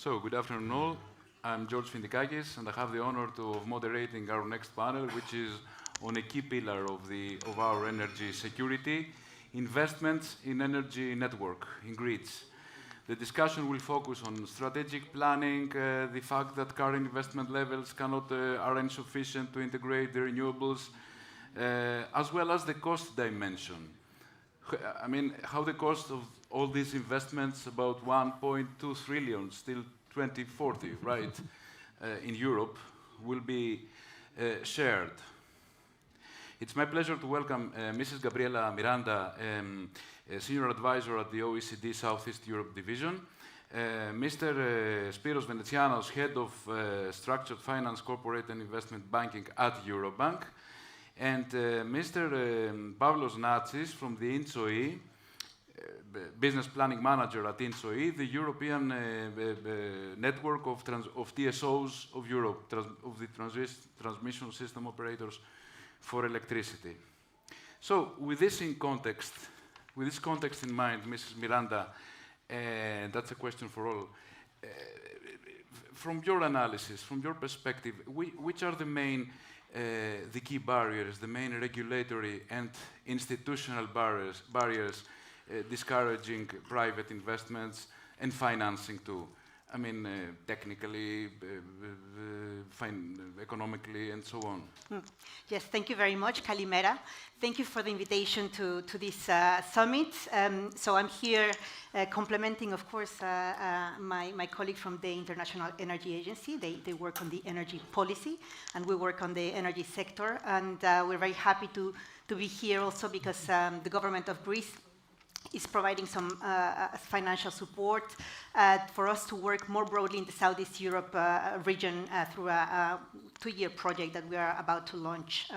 So, good afternoon all. I'm Georgios Fintikakis, and I have the honor of moderating our next panel, which is on a key pillar of our energy security, investments in energy network, in grids. The discussion will focus on strategic planning, the fact that current investment levels are insufficient to integrate the renewables, as well as the cost dimension. I mean, how the cost of all these investments, about 1.2 trillion, still 2040, right, in Europe, will be shared. It's my pleasure to welcome Mrs. Gabriela Miranda, Senior Advisor at the OECD Southeast Europe Division, Mr. Spyros Venetsianos, Head of Structured Finance, Corporate and Investment Banking at Eurobank, and Mr. Pavlos Natsis from the ENTSO-E, Business Planning Manager at ENTSO-E, the European network of TSOs of Europe, of the transmission system operators for electricity. So, with this context in mind, Mrs. Miranda, that's a question for all. From your analysis, from your perspective, which are the key barriers, the main regulatory and institutional barriers discouraging private investments and financing too? I mean, technically, economically, and so on. Yes, thank you very much, Kalimera. Thank you for the invitation to this summit. So I'm here complementing, of course, my colleague from the International Energy Agency. They work on the energy policy, and we work on the energy sector. And we're very happy to be here also because the government of Greece is providing some financial support for us to work more broadly in the Southeast Europe region through a 2-year project that we are about to launch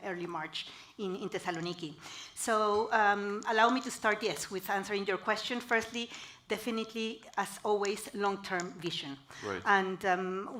early March in Thessaloniki. So allow me to start, yes, with answering your question. Firstly, definitely, as always, long-term vision. Right. And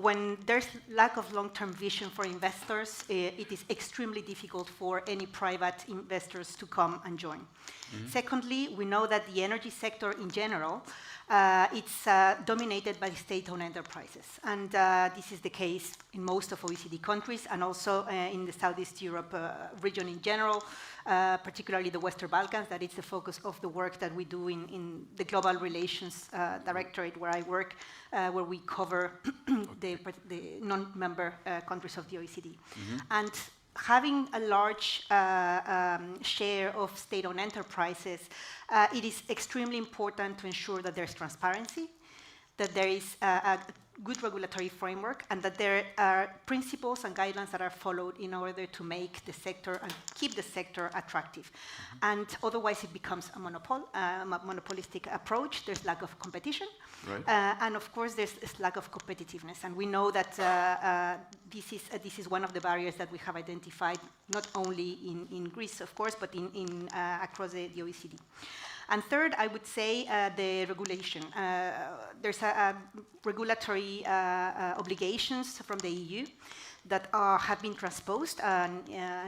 when there's lack of long-term vision for investors, it is extremely difficult for any private investors to come and join. Mm-hmm. Secondly, we know that the energy sector in general, it's dominated by state-owned enterprises. And this is the case in most of OECD countries and also in the Southeast Europe region in general, particularly the Western Balkans. That is the focus of the work that we do in the Global Relations Directorate where I work, where we cover the non-member countries of the OECD. Mm-hmm. And having a large share of state-owned enterprises, it is extremely important to ensure that there's transparency, that there is a good regulatory framework, and that there are principles and guidelines that are followed in order to make the sector and keep the sector attractive. Mm-hmm. And otherwise it becomes a monopolistic approach. There's lack of competition. Right. And of course there's this lack of competitiveness. And we know that this is one of the barriers that we have identified, not only in Greece, of course, but across the OECD. And third, I would say the regulation. There's regulatory obligations from the EU that have been transposed.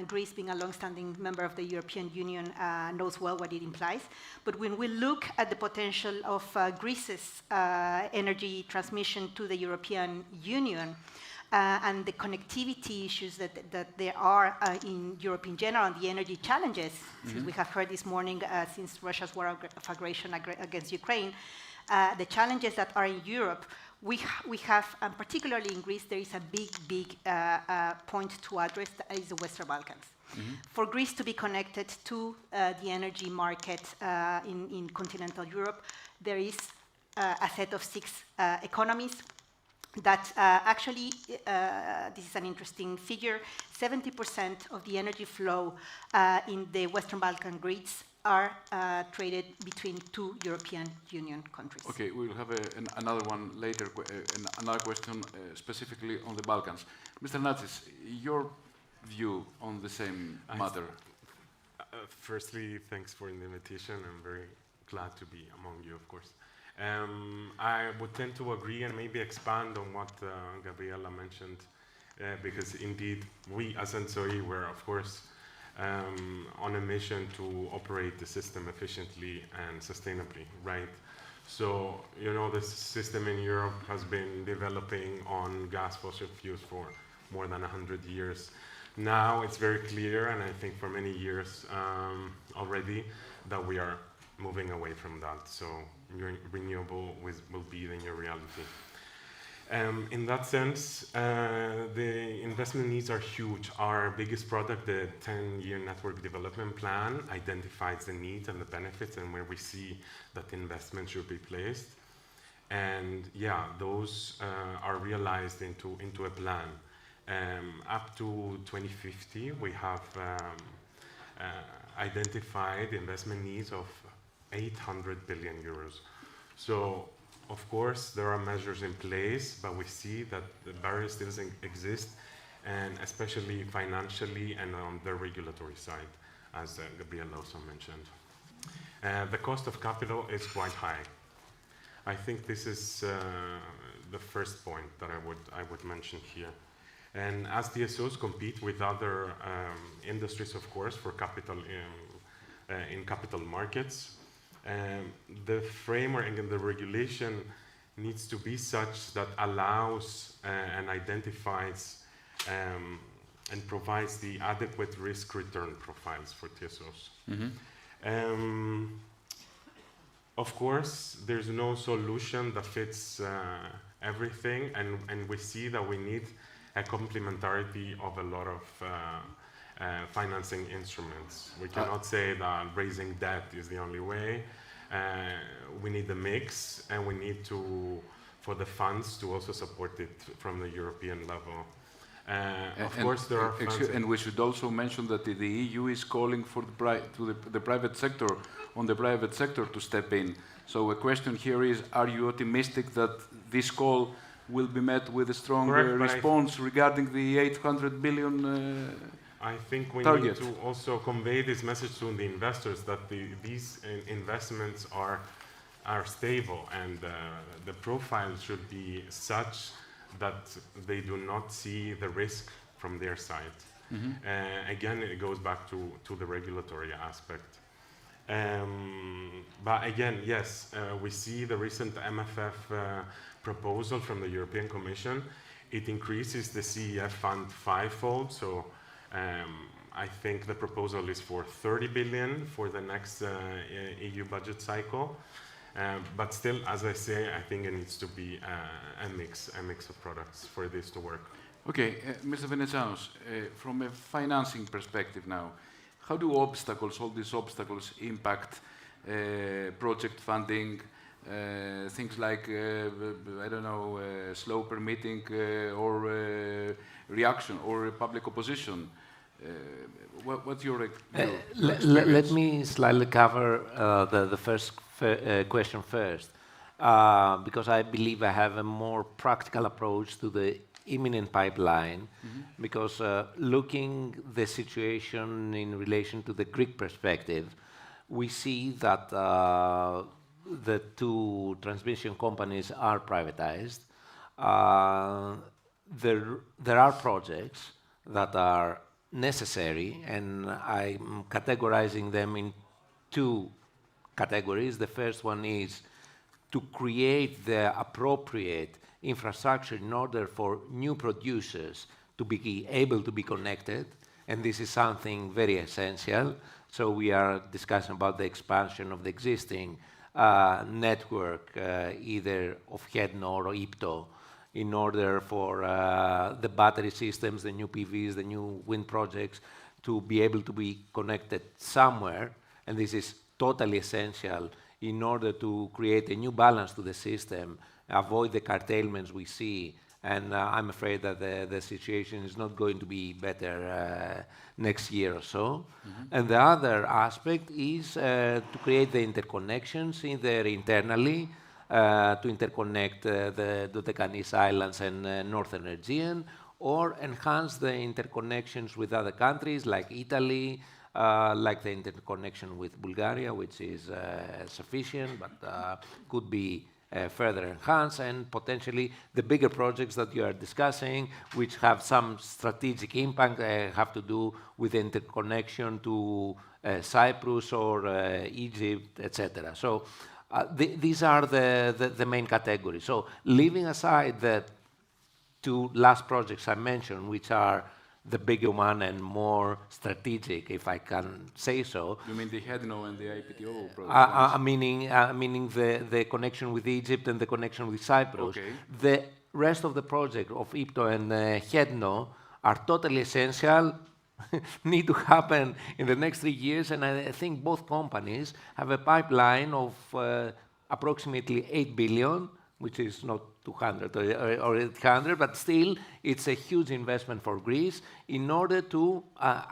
Greece, being a long-standing member of the European Union, knows well what it implies. But when we look at the potential of Greece's energy transmission to the European Union, and the connectivity issues that there are in Europe in general, and the energy challenges, mm-hmm. as we have heard this morning, since Russia's war of aggression against Ukraine, the challenges that are in Europe, we have, particularly in Greece, there is a big point to address, that is the Western Balkans. Mm-hmm. For Greece to be connected to the energy market in continental Europe, there is a set of 6 economies that actually, this is an interesting figure, 70% of the energy flow in the Western Balkan grids are traded between 2 European Union countries. Okay, we'll have another one later, another question specifically on the Balkans. Mr. Natsis, your view on the same matter? Firstly, thanks for the invitation. I'm very glad to be among you, of course. I would tend to agree and maybe expand on what Gabriela mentioned, because indeed we as ENTSO-E were, of course, on a mission to operate the system efficiently and sustainably, right? So, you know, the system in Europe has been developing on gas fossil fuels for more than 100 years. Now it's very clear, and I think for many years already, that we are moving away from that. So renewable will be the new reality. In that sense, the investment needs are huge. Our biggest product, the 10-year network development plan, identifies the needs and the benefits and where we see that investment should be placed. And yeah, those are realized into a plan. Up to 2050, we have identified investment needs of 800 billion euros. So, of course, there are measures in place, but we see that the barriers still exist, and especially financially and on the regulatory side, as Gabriela also mentioned. The cost of capital is quite high. I think this is the first point that I would mention here. And as DSOs compete with other industries, of course, for capital in capital markets, the framework and the regulation needs to be such that allows and identifies and provides the adequate risk-return profiles for TSOs. Mm-hmm. Of course, there's no solution that fits everything, and we see that we need a complementarity of a lot of financing instruments. We cannot say that raising debt is the only way. We need the mix, and we need for the funds to also support it from the European level. Of course, there are funds. And we should also mention that the EU is calling for the private sector, on the private sector to step in. So a question here is, are you optimistic that this call will be met with a strong response regarding the 800 billion I think we target? Need to also convey this message to the investors that these investments are stable, and the profile should be such that they do not see the risk from their side. Mm-hmm. Again, it goes back to the regulatory aspect. But again, yes, we see the recent MFF proposal from the European Commission. It increases the CEF fund fivefold, so I think the proposal is for 30 billion for the next EU budget cycle. But still, as I say, I think it needs to be a mix of products for this to work. Okay, Mr. Venetsianos, from a financing perspective now, how do all these obstacles impact project funding, things like, I don't know, slow permitting or reaction or public opposition? What's your let me slightly cover the first question first, because I believe I have a more practical approach to the imminent pipeline, mm-hmm. because looking the situation in relation to the Greek perspective, we see that the two transmission companies are privatized. There are projects that are necessary, and I'm categorizing them in two categories. The first one is to create the appropriate infrastructure in order for new producers to be able to be connected, and this is something very essential. So we are discussing about the expansion of the existing network, either of HEDNO or IPTO, in order for the battery systems, the new PVs, the new wind projects, to be able to be connected somewhere, and this is totally essential in order to create a new balance to the system, avoid the curtailments we see, and I'm afraid that the situation is not going to be better next year or so. Mm-hmm. And the other aspect is to create the interconnections either internally, to interconnect the Dodekanis Islands and Northern Aegean, or enhance the interconnections with other countries like Italy, like the interconnection with Bulgaria, which is sufficient, but could be further enhanced, and potentially the bigger projects that you are discussing, which have some strategic impact, have to do with interconnection to Cyprus or Egypt, etc. So These are the main categories. So leaving aside the two last projects I mentioned, which are the bigger one and more strategic, if I can say so. You mean the HEDNO and the IPTO projects? Meaning the connection with Egypt and the connection with Cyprus. Okay. The rest of the project of IPTO and HEDNO are totally essential, need to happen in the next 3 years, and I think both companies have a pipeline of approximately 8 billion, which is not 200 or 800, but still it's a huge investment for Greece in order to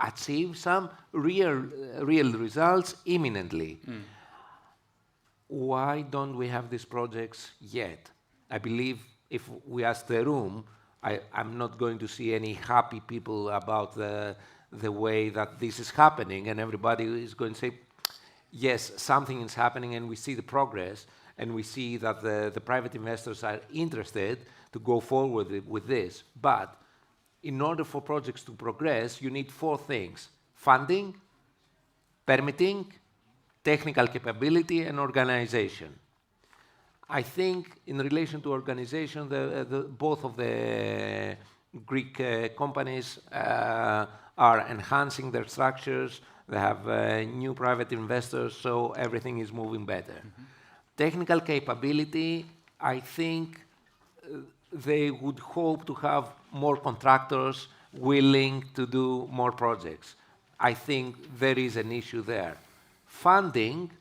achieve some real results imminently. Why don't we have these projects yet? I believe if we ask the room, I'm not going to see any happy people about the way that this is happening, and everybody is going to say, yes, something is happening, and we see the progress, and we see that the private investors are interested to go forward with this. But in order for projects to progress, you need 4 things: funding, permitting, technical capability, and organization. I think in relation to organization, both of the Greek companies are enhancing their structures. They have new private investors, so everything is moving better. Technical capability, I think they would hope to have more contractors willing to do more projects. I think there is an issue there. Funding,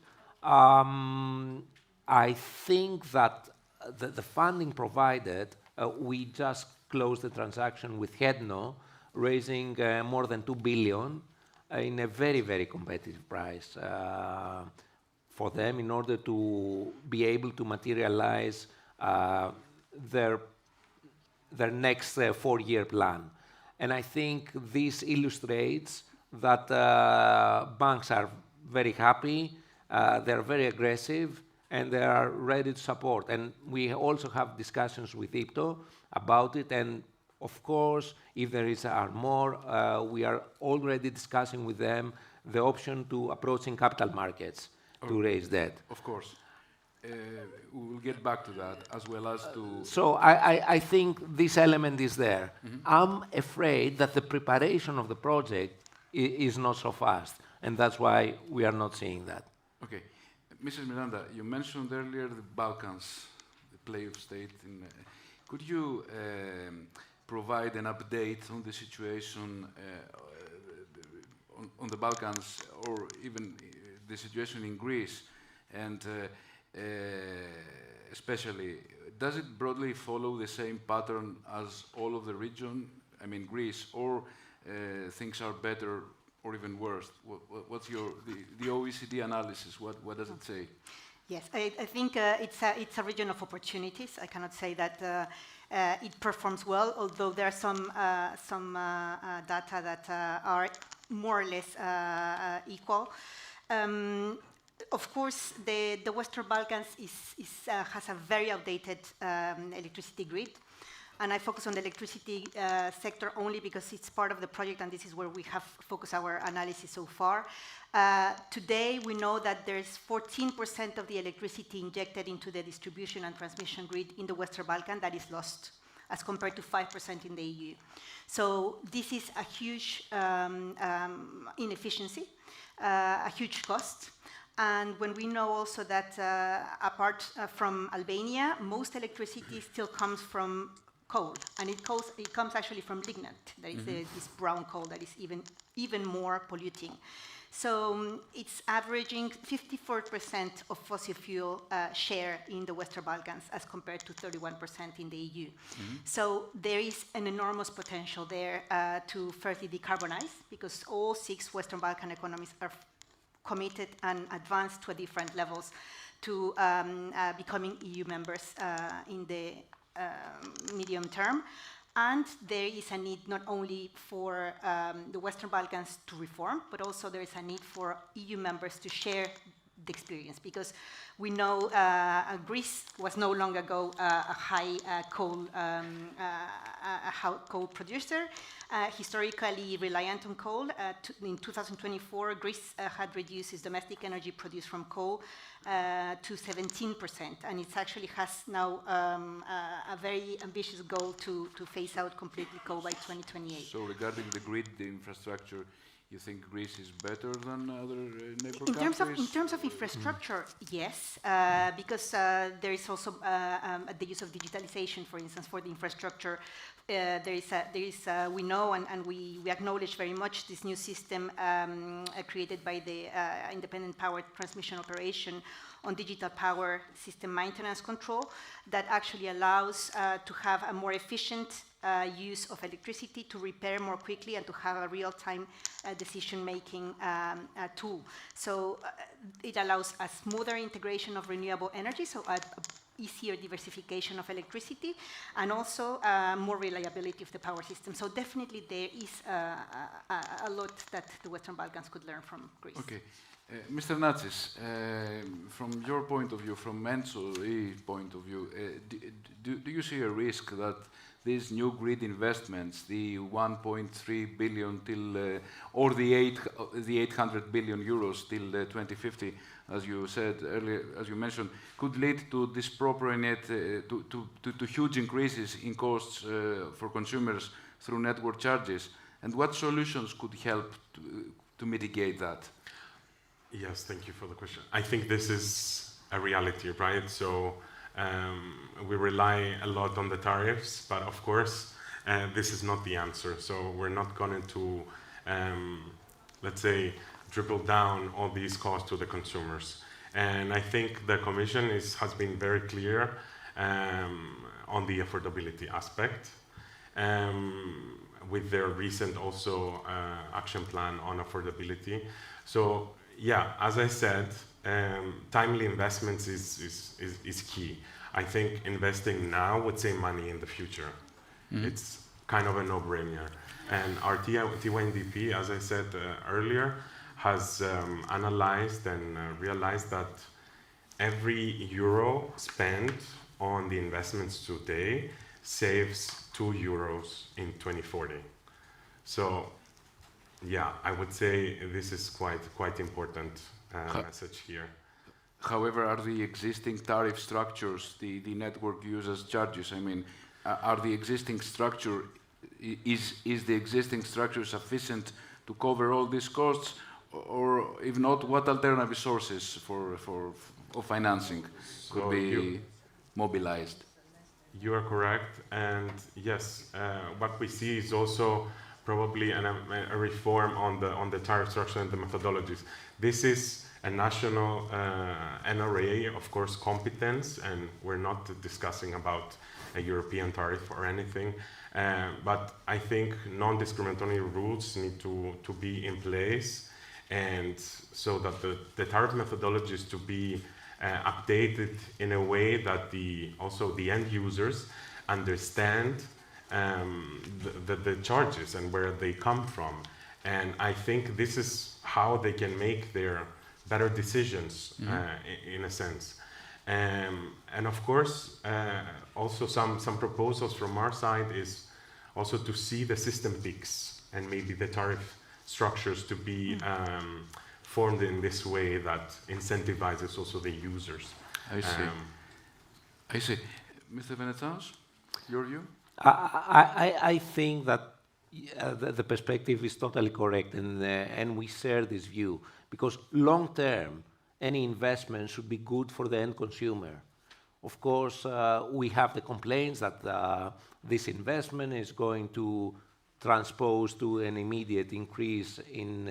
I think that the funding provided, we just closed the transaction with HEDNO, raising more than 2 billion in a very, very competitive price for them in order to be able to materialize their next 4-year plan. And I think this illustrates that banks are very happy, they're very aggressive, and they are ready to support. And we also have discussions with IPTO about it. And of course, if there are more, we are already discussing with them the option to approaching capital markets to raise debt. Of course. We will get back to that, as well as to... So I think this element is there. I'm afraid that the preparation of the project is not so fast, and that's why we are not seeing that. Okay. Mrs. Miranda, you mentioned earlier the Balkans, the play of state. Could you provide an update on the situation on the Balkans, or even the situation in Greece, and especially, does it broadly follow the same pattern as all of the region, I mean Greece, or things are better or even worse? What's the OECD analysis? What does it say? Yes, I think it's a region of opportunities. I cannot say that it performs well, although there are some data that are more or less equal. Of course, the Western Balkans has a very outdated electricity grid. And I focus on the electricity sector only because it's part of the project, and this is where we have focused our analysis so far. Today, we know that there's 14% of the electricity injected into the distribution and transmission grid in the Western Balkans that is lost, as compared to 5% in the EU. So this is a huge inefficiency, a huge cost. And when we know also that apart from Albania, most electricity still comes from coal, and it comes actually from lignite. That is this brown coal that is even more polluting. So it's averaging 54% of fossil fuel share in the Western Balkans, as compared to 31% in the EU. So there is an enormous potential there to further decarbonize, because all 6 Western Balkan economies are committed and advanced to different levels to becoming EU members in the medium term. And there is a need not only for the Western Balkans to reform, but also there is a need for EU members to share the experience, because we know Greece was no long ago a high coal producer, historically reliant on coal. In 2024, Greece had reduced its domestic energy produced from coal to 17%, and it actually has now a very ambitious goal to phase out completely coal by 2028. So regarding the grid, the infrastructure, you think Greece is better than other neighbor In countries? terms of infrastructure, yes, because there is also the use of digitalization, for instance, for the infrastructure. We know and we acknowledge very much this new system created by the Independent Power Transmission Operation on digital power system maintenance control that actually allows to have a more efficient use of electricity, to repair more quickly, and to have a real-time decision-making tool. So it allows a smoother integration of renewable energy, so a easier diversification of electricity, and also more reliability of the power system. So definitely there is a lot that the Western Balkans could learn from Greece. Okay. Mr. Natsis, from your point of view, from ENTSO-E point of view, do you see a risk that these new grid investments, the 1.3 billion till, or the 800 billion euros till 2050, as you said earlier, as you mentioned, could lead to disproportionate, to huge increases in costs for consumers through network charges? And what solutions could help to mitigate that? Yes, thank you for the question. I think this is a reality, right? So we rely a lot on the tariffs, but of course, this is not the answer. So we're not going to, let's say, triple down all these costs to the consumers. And I think the Commission has been very clear on the affordability aspect with their recent also action plan on affordability. So yeah, as I said, timely investments is key. I think investing now would save money in the future. It's kind of a no-brainer. And our TYNDP, as I said earlier, has analyzed and realized that every euro spent on the investments today saves 2 euros in 2040. So yeah, I would say this is quite important message here. However, are the existing tariff structures, the network users charges, I mean, are the existing structure, is the existing structure sufficient to cover all these costs? Or if not, what alternative sources of financing could be mobilized? You are correct, and yes, what we see is also probably a reform on the tariff structure and the methodologies. This is a national NRA, of course, competence, and we're not discussing about a European tariff or anything. But I think non-discriminatory rules need to be in place, and so that the tariff methodologies to be updated in a way that also the end users understand the charges and where they come from. And I think this is how they can make their better decisions, in a sense. And of course, also some proposals from our side is also to see the system peaks and maybe the tariff structures to be formed in this way that incentivizes also the users. I see. I see. Mr. Venetsianos, your view? I think that the perspective is totally correct, and we share this view, because long term, any investment should be good for the end consumer. Of course, we have the complaints that this investment is going to transpose to an immediate increase in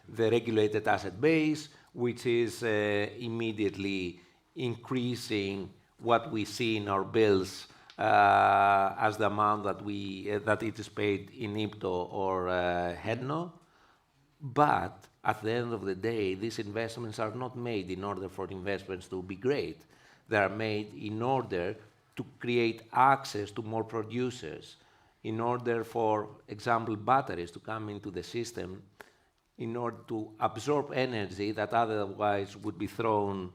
the regulated asset base, which is immediately increasing what we see in our bills as the amount that it is paid in IPTO or HEDNO. But at the end of the day, these investments are not made in order for investments to be great. They are made in order to create access to more producers, in order, for example, batteries to come into the system in order to absorb energy that otherwise would be thrown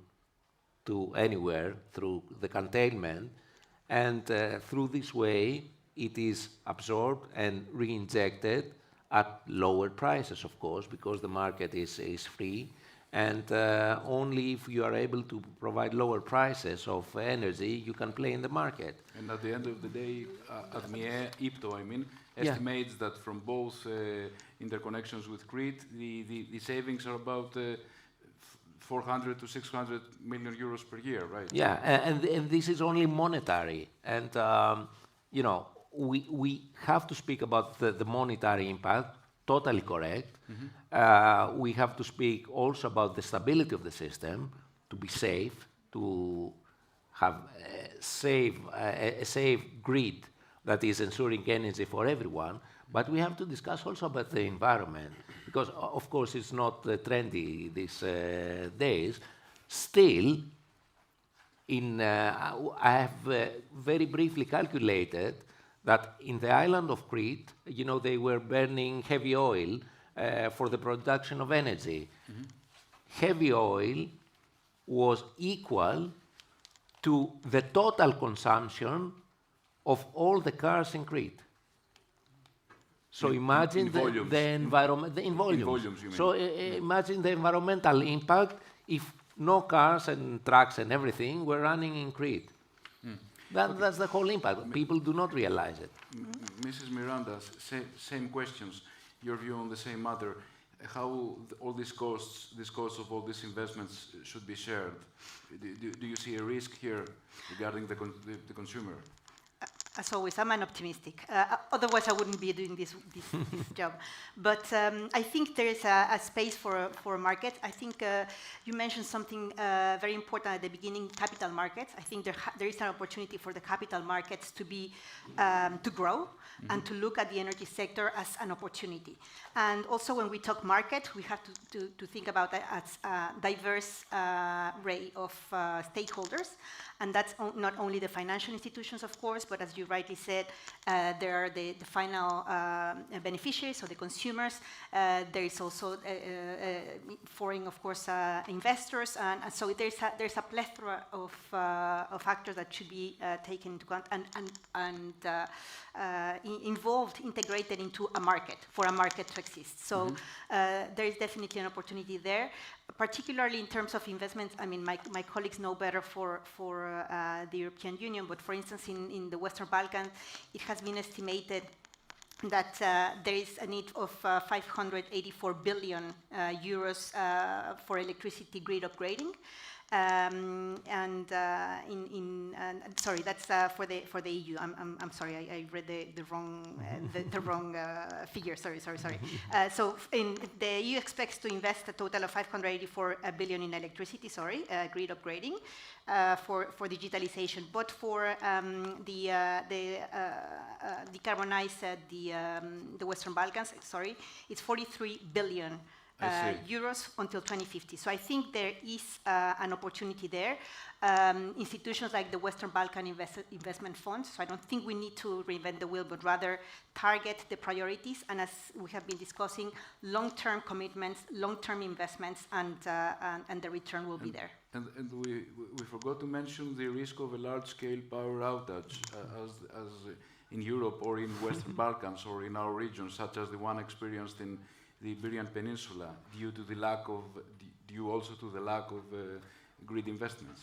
to anywhere through the containment. And through this way, it is absorbed and re-injected at lower prices, of course, because the market is free. And only if you are able to provide lower prices of energy, you can play in the market. And at the end of the day, ADMIE, IPTO, I mean, estimates that from both interconnections with Crete, the savings are about 400 to 600 million euros per year, right? Yeah, and this is only monetary. And, you know, we have to speak about the monetary impact, totally correct. We have to speak also about the stability of the system, to be safe, to have a safe grid that is ensuring energy for everyone. But we have to discuss also about the environment, because of course it's not trendy these days. Still, I have very briefly calculated that in the island of Crete, you know, they were burning heavy oil for the production of energy. Heavy oil was equal to the total consumption of all the cars in Crete. So imagine the environment in volumes. In volumes, you mean. So imagine the environmental impact if no cars and trucks and everything were running in Crete. That's the whole impact. People do not realize it. Mrs. Miranda, same questions. Your view on the same matter. How all these costs of all these investments should be shared? Do you see a risk here regarding the consumer? As always, I'm an optimistic. Otherwise, I wouldn't be doing this job. But I think there is a space for a market. I think you mentioned something very important at the beginning: capital markets. I think there is an opportunity for the capital markets to grow and to look at the energy sector as an opportunity. And also, when we talk market, we have to think about it as a diverse array of stakeholders. And that's not only the financial institutions, of course, but as you rightly said, there are the final beneficiaries, so the consumers. There is also foreign, of course, investors. And so there's a plethora of factors that should be taken into account and involved, integrated into a market, for a market to exist. So there is definitely an opportunity there, particularly in terms of investments. I mean, my colleagues know better for the European Union, but for instance, in the Western Balkans, it has been estimated that there is a need of 584 billion euros for electricity grid upgrading. Sorry, that's for the EU. I'm sorry, I read the wrong figure. Sorry. So the EU expects to invest a total of 584 billion in electricity. Grid upgrading for digitalization, but for decarbonize the Western Balkans. Sorry, it's 43 billion. Euros until 2050. So I think there is an opportunity there. Institutions like the Western Balkan Investment Fund, so I don't think we need to reinvent the wheel, but rather target the priorities, and as we have been discussing, long-term commitments, long-term investments, and the return will be there. And we forgot to mention the risk of a large-scale power outage, as in Europe or in Western Balkans or in our region, such as the one experienced in the Iberian Peninsula, due also to the lack of grid investments,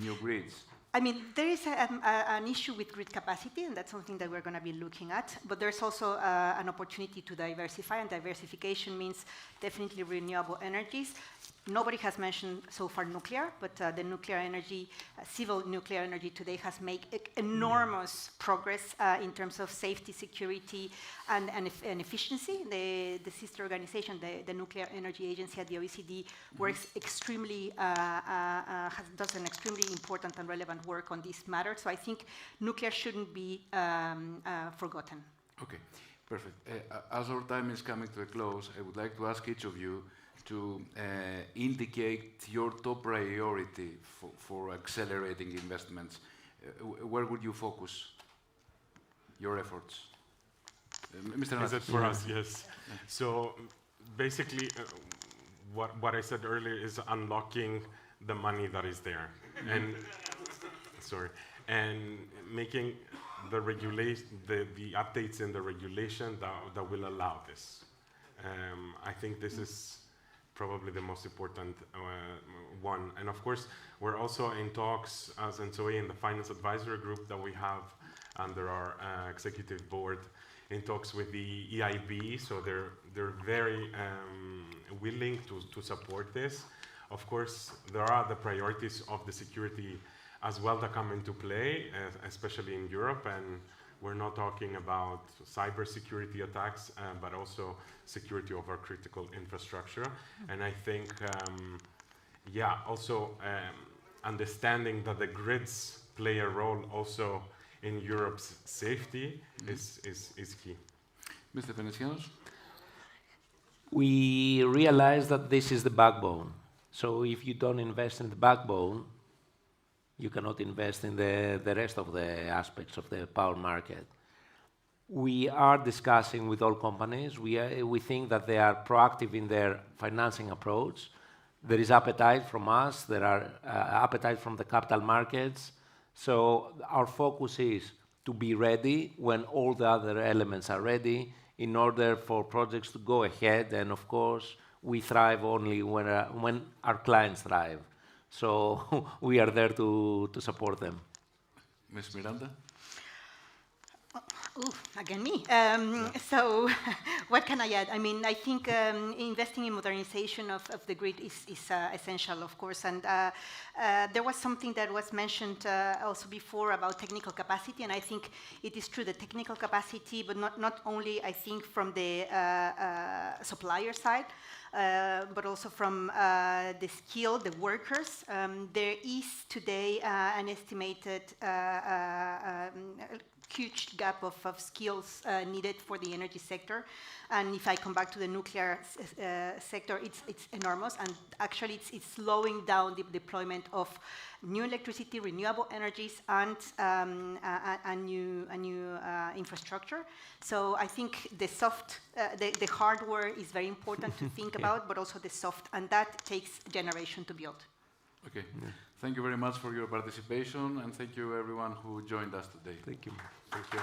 new grids. I mean, there is an issue with grid capacity, and that's something that we're going to be looking at. But there's also an opportunity to diversify, and diversification means definitely renewable energies. Nobody has mentioned so far nuclear, but the nuclear energy, civil nuclear energy today has made enormous progress in terms of safety, security, and efficiency. The sister organization, the Nuclear Energy Agency at the OECD, works extremely, does an extremely important and relevant work on this matter. So I think nuclear shouldn't be forgotten. Okay, perfect. As our time is coming to a close, I would like to ask each of you to indicate your top priority for accelerating investments. Where would you focus your efforts? Mr. Natsis. Is it for us? Yes. So basically, what I said earlier is unlocking the money that is there, and and making the updates in the regulation that will allow this. I think this is probably the most important one. And of course, we're also in talks as ENTSO-E in the Finance Advisory Group that we have under our executive board, in talks with the EIB, so they're very willing to support this. Of course, there are the priorities of the security as well that come into play, especially in Europe, and we're not talking about cybersecurity attacks, but also security of our critical infrastructure. And I think, also understanding that the grids play a role also in Europe's safety is key. Mr. Venetsianos? We realize that this is the backbone. So if you don't invest in the backbone, you cannot invest in the rest of the aspects of the power market. We are discussing with all companies. We think that they are proactive in their financing approach. There is appetite from us. There are appetite from the capital markets. So our focus is to be ready when all the other elements are ready in order for projects to go ahead. And of course, we thrive only when our clients thrive. So we are there to support them. Ms. Miranda? Again, me. So what can I add? I mean, I think investing in modernization of the grid is essential, of course. And there was something that was mentioned also before about technical capacity. And I think it is true, the technical capacity, but not only, I think, from the supplier side, but also from the skill, the workers. There is today an estimated huge gap of skills needed for the energy sector. And if I come back to the nuclear sector, it's enormous. And actually, it's slowing down the deployment of new electricity, renewable energies, and new infrastructure. So I think the hardware is very important to think about, but also the soft, and that takes generation to build. Okay. Yeah. Thank you very much for your participation, and thank you everyone who joined us today. Thank you. Thank you.